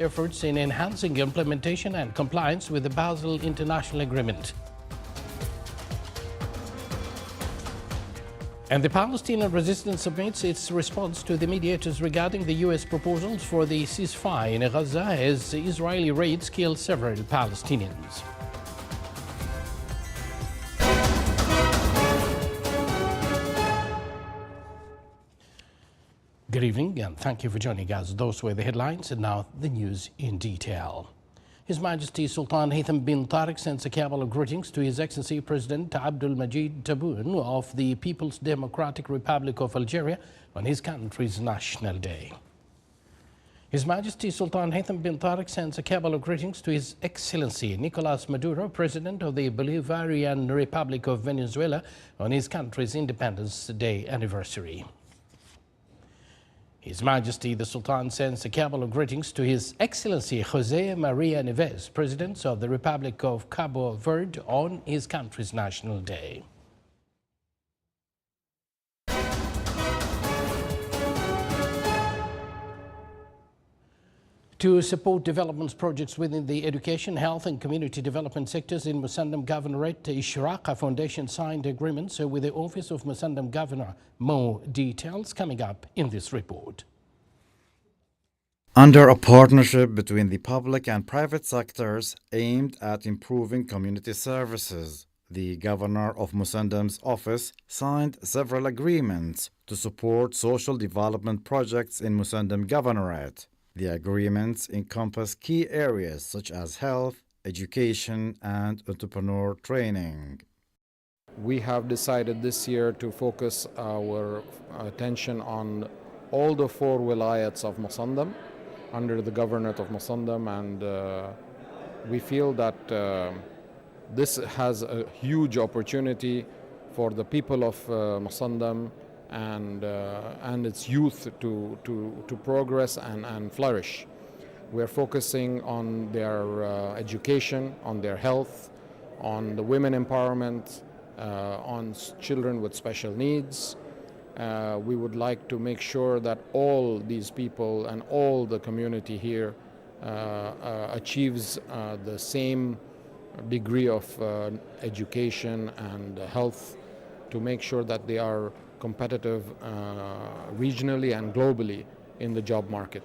efforts in enhancing implementation and compliance with the Basel International Agreement. And the Palestinian resistance submits its response to the mediators regarding the U.S. proposals for the ceasefire in Gaza as Israeli raids kill several Palestinians. Good evening and thank you for joining us. Those were the headlines and now the news in detail. His Majesty Sultan Haytham bin Tariq sends a cabal of greetings to His Excellency President Abdul Majid Tebboune of the People's Democratic Republic of Algeria on his country's National Day. His Majesty Sultan Haytham bin Tariq sends a cabal of greetings to His Excellency Nicolas Maduro, President of the Bolivarian Republic of Venezuela, on his country's Independence Day anniversary. His Majesty the Sultan sends a cabal of greetings to His Excellency Jose Maria Neves, President of the Republic of Cabo Verde, on his country's National Day. To support development projects within the education, health and community development sectors in Musandam Governorate, Ishraqa Foundation signed agreements with the Office of Musandam Governor. More details coming up in this report. Under a partnership between the public and private sectors aimed at improving community services, the Governor of Musandam's office signed several agreements to support social development projects in Musandam Governorate. The agreements encompass key areas such as health, education, and entrepreneur training. We have decided this year to focus our attention on all the 4 wilayats of Musandam under the governorate of Musandam, and we feel that this has a huge opportunity for the people of Musandam and its youth to progress and flourish. We're focusing on their education, on their health, on the women empowerment, on children with special needs. We would like to make sure that all these people and all the community here achieves the same degree of education and health, to make sure that they are competitive regionally and globally in the job market.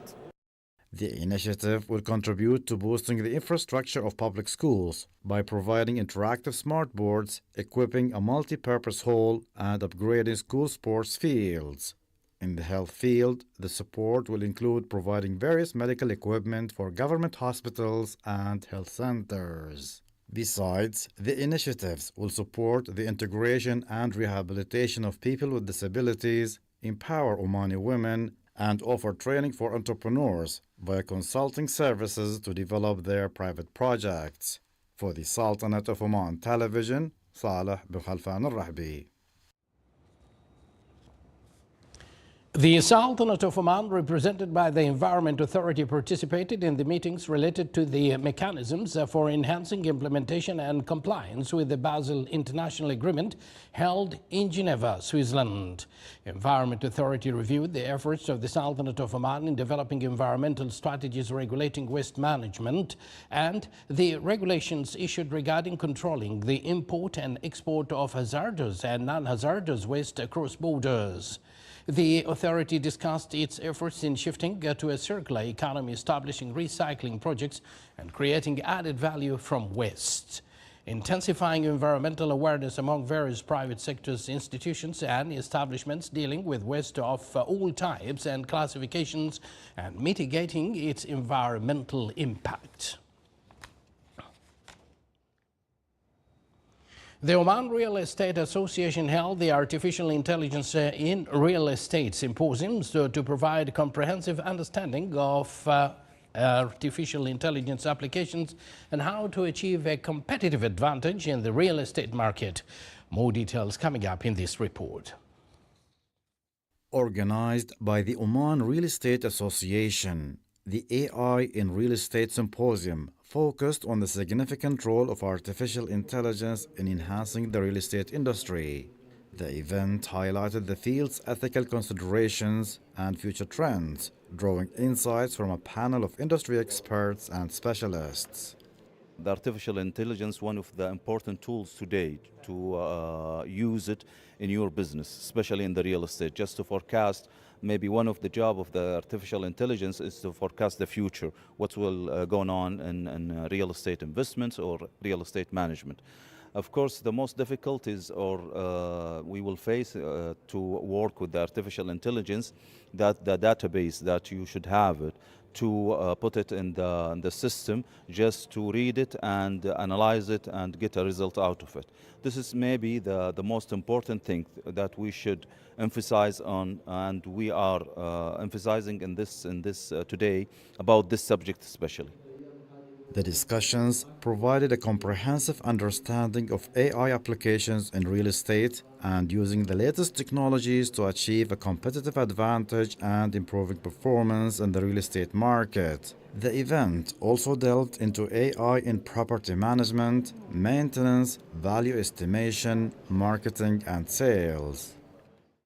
The initiative will contribute to boosting the infrastructure of public schools by providing interactive smart boards, equipping a multi-purpose hall, and upgrading school sports fields. In the health field, the support will include providing various medical equipment for government hospitals and health centers. Besides, the initiatives will support the integration and rehabilitation of people with disabilities, empower Omani women, and offer training for entrepreneurs via consulting services to develop their private projects. For the Sultanate of Oman Television, Saleh bin Khalfan al-Rahbi. The Sultanate of Oman, represented by the Environment Authority, participated in the meetings related to the mechanisms for enhancing implementation and compliance with the Basel International Agreement held in Geneva, Switzerland. Environment Authority reviewed the efforts of the Sultanate of Oman in developing environmental strategies regulating waste management and the regulations issued regarding controlling the import and export of hazardous and non-hazardous waste across borders. The authority discussed its efforts in shifting to a circular economy, establishing recycling projects and creating added value from waste, intensifying environmental awareness among various private sectors, institutions and establishments dealing with waste of all types and classifications, and mitigating its environmental impact. The Oman Real Estate Association held the Artificial Intelligence in Real Estate Symposium to provide comprehensive understanding of artificial intelligence applications and how to achieve a competitive advantage in the real estate market. More details coming up in this report. Organized by the Oman Real Estate Association, the AI in Real Estate Symposium focused on the significant role of artificial intelligence in enhancing the real estate industry. The event highlighted the field's ethical considerations and future trends, drawing insights from a panel of industry experts and specialists. The artificial intelligence, one of the important tools today to use it in your business, especially in the real estate, just to forecast. Maybe one of the job of the artificial intelligence is to forecast the future, what will go on in real estate investments or real estate management. Of course, the most difficulties we will face to work with the artificial intelligence, that the database that you should have it, to put it in the system, just to read it and analyze it and get a result out of it. This is maybe the most important thing that we should emphasize on, and we are emphasizing in this today about this subject especially. The discussions provided a comprehensive understanding of AI applications in real estate and using the latest technologies to achieve a competitive advantage and improving performance in the real estate market. The event also delved into AI in property management, maintenance, value estimation, marketing, and sales.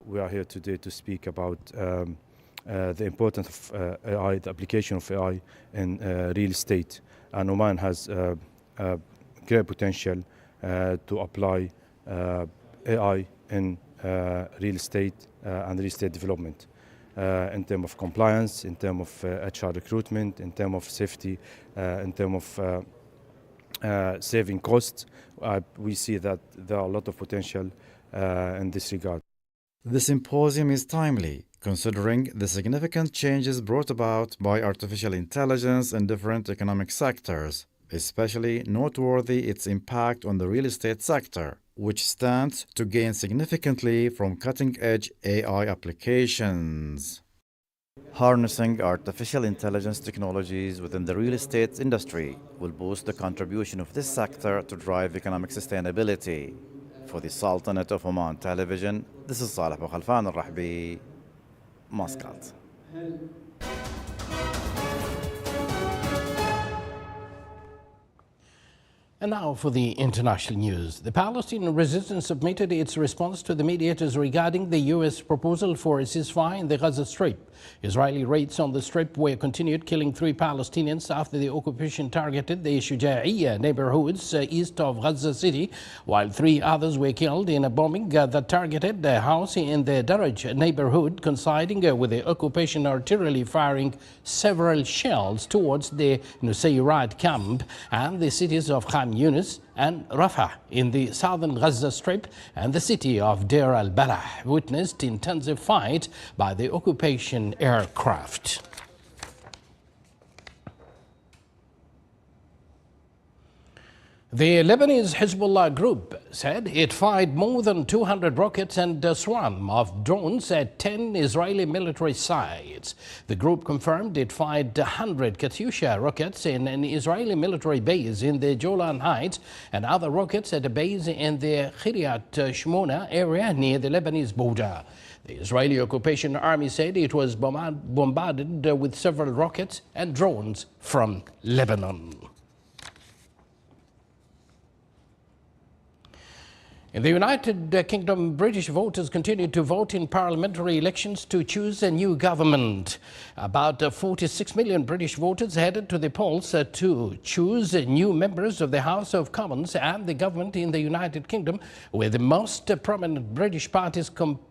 We are here today to speak about the importance of AI, the application of AI in real estate. And Oman has great potential to apply AI in real estate and real estate development in terms of compliance, in terms of HR recruitment, in terms of safety, in terms of saving costs. We see that there are a lot of potential in this regard. The symposium is timely, considering the significant changes brought about by artificial intelligence in different economic sectors, especially noteworthy its impact on the real estate sector, which stands to gain significantly from cutting-edge AI applications. Harnessing artificial intelligence technologies within the real estate industry will boost the contribution of this sector to drive economic sustainability. For the Sultanate of Oman Television, this is Saleh Bokhalfan Al-Rahbi, Muscat. And now for the international news. The Palestinian resistance submitted its response to the mediators regarding the U.S. proposal for a ceasefire in the Gaza Strip. Israeli raids on the Strip were continued, killing 3 Palestinians after the occupation targeted the Shuja'iyya neighborhoods east of Gaza City, while 3 others were killed in a bombing that targeted a house in the Daraj neighborhood, coinciding with the occupation artillery firing several shells towards the Nusayrat camp and the cities of Khan Yunis and Rafah in the southern Gaza Strip, and the city of Deir al-Balah witnessed intensive fight by the occupation aircraft. The Lebanese Hezbollah group said it fired more than 200 rockets and a swarm of drones at 10 Israeli military sites. The group confirmed it fired 100 Katyusha rockets in an Israeli military base in the Golan Heights and other rockets at a base in the Kiryat Shmona area near the Lebanese border. The Israeli occupation army said it was bombarded with several rockets and drones from Lebanon. In the United Kingdom, British voters continued to vote in parliamentary elections to choose a new government. About 46 million British voters headed to the polls to choose new members of the House of Commons and the government in the United Kingdom, with the most prominent British parties complete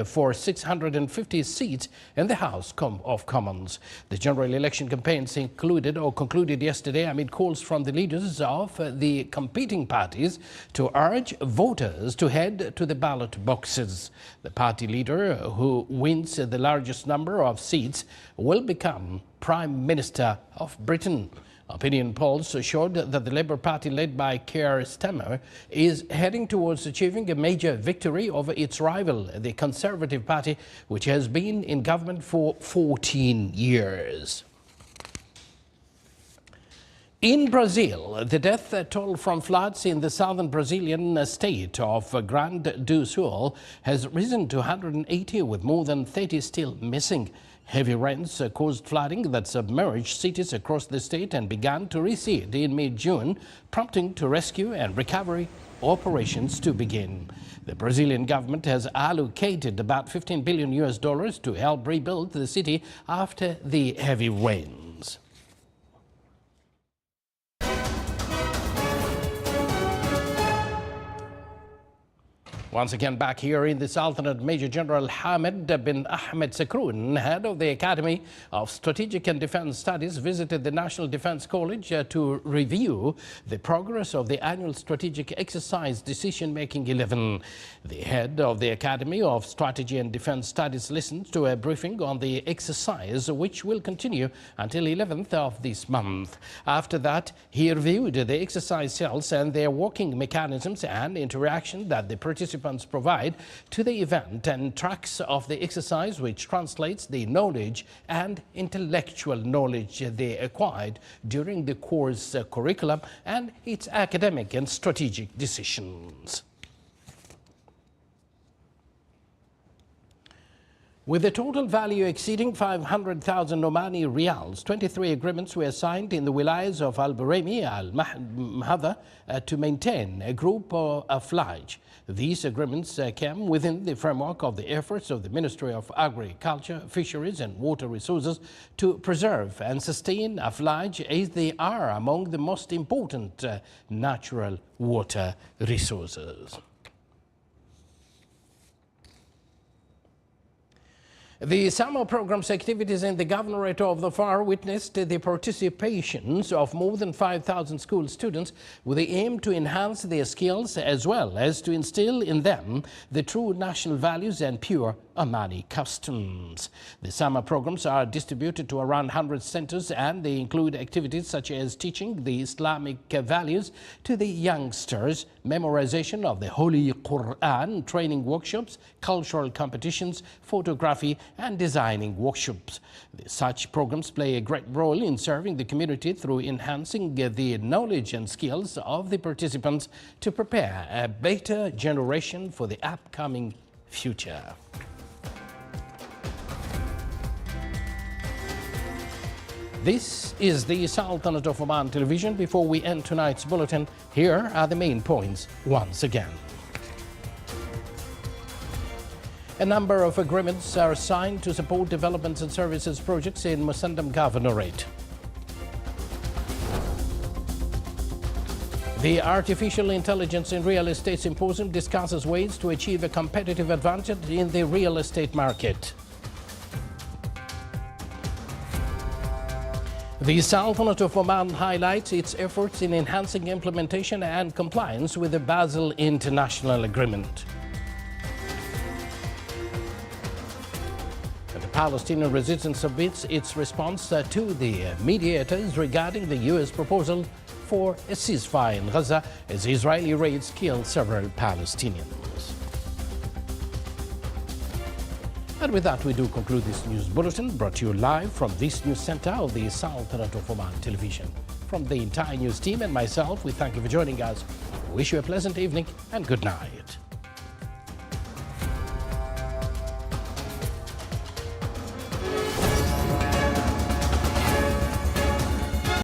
for 650 seats in the House of Commons. The general election campaigns concluded yesterday amid calls from the leaders of the competing parties to urge voters to head to the ballot boxes. The party leader who wins the largest number of seats will become Prime Minister of Britain. Opinion polls showed that the Labour Party, led by Keir Starmer, is heading towards achieving a major victory over its rival, the Conservative Party, which has been in government for 14 years. In Brazil, the death toll from floods in the southern Brazilian state of Grande do Sul has risen to 180, with more than 30 still missing. Heavy rains caused flooding that submerged cities across the state and began to recede in mid-June, prompting to rescue and recovery operations to begin. The Brazilian government has allocated about $15 billion to help rebuild the city after the heavy rains. Once again, back here in the Sultanate, Major General Hamid bin Ahmed Sakroun, head of the Academy of Strategic and Defense Studies, visited the National Defense College to review the progress of the annual strategic exercise Decision-Making 11. The head of the Academy of Strategy and Defense Studies listened to a briefing on the exercise, which will continue until 11th of this month. After that, he reviewed the exercise cells and their working mechanisms and interaction that the participants provide to the event, and tracks of the exercise, which translates the knowledge and intellectual knowledge they acquired during the course curriculum and its academic and strategic decisions. With a total value exceeding 500,000 Omani riyals, 23 agreements were signed in the wilayas of Al-Baremi, Al-Mahada to maintain a group of flage. These agreements came within the framework of the efforts of the Ministry of Agriculture, Fisheries and Water Resources to preserve and sustain flage, as they are among the most important natural water resources. The summer program's activities in the Governorate of the Far witnessed the participations of more than 5,000 school students with the aim to enhance their skills as well as to instill in them the true national values and pure Omani customs. The summer programs are distributed to around 100 centers, and they include activities such as teaching the Islamic values to the youngsters, memorization of the Holy Quran, training workshops, cultural competitions, photography and designing workshops. Such programs play a great role in serving the community through enhancing the knowledge and skills of the participants to prepare a better generation for the upcoming future. This is the Sultanate of Oman television. Before we end tonight's bulletin, here are the main points once again. A number of agreements are signed to support developments and services projects in Musandam Governorate. The Artificial Intelligence in Real Estate Symposium discusses ways to achieve a competitive advantage in the real estate market. The Sultanate of Oman highlights its efforts in enhancing implementation and compliance with the Basel International Agreement. The Palestinian resistance submits its response to the mediators regarding the U.S. proposal for a ceasefire in Gaza as Israeli raids kill several Palestinians. And with that, we do conclude this news bulletin, brought to you live from this news center of the Sultanate of Oman television. From the entire news team and myself, we thank you for joining us. We wish you a pleasant evening and good night.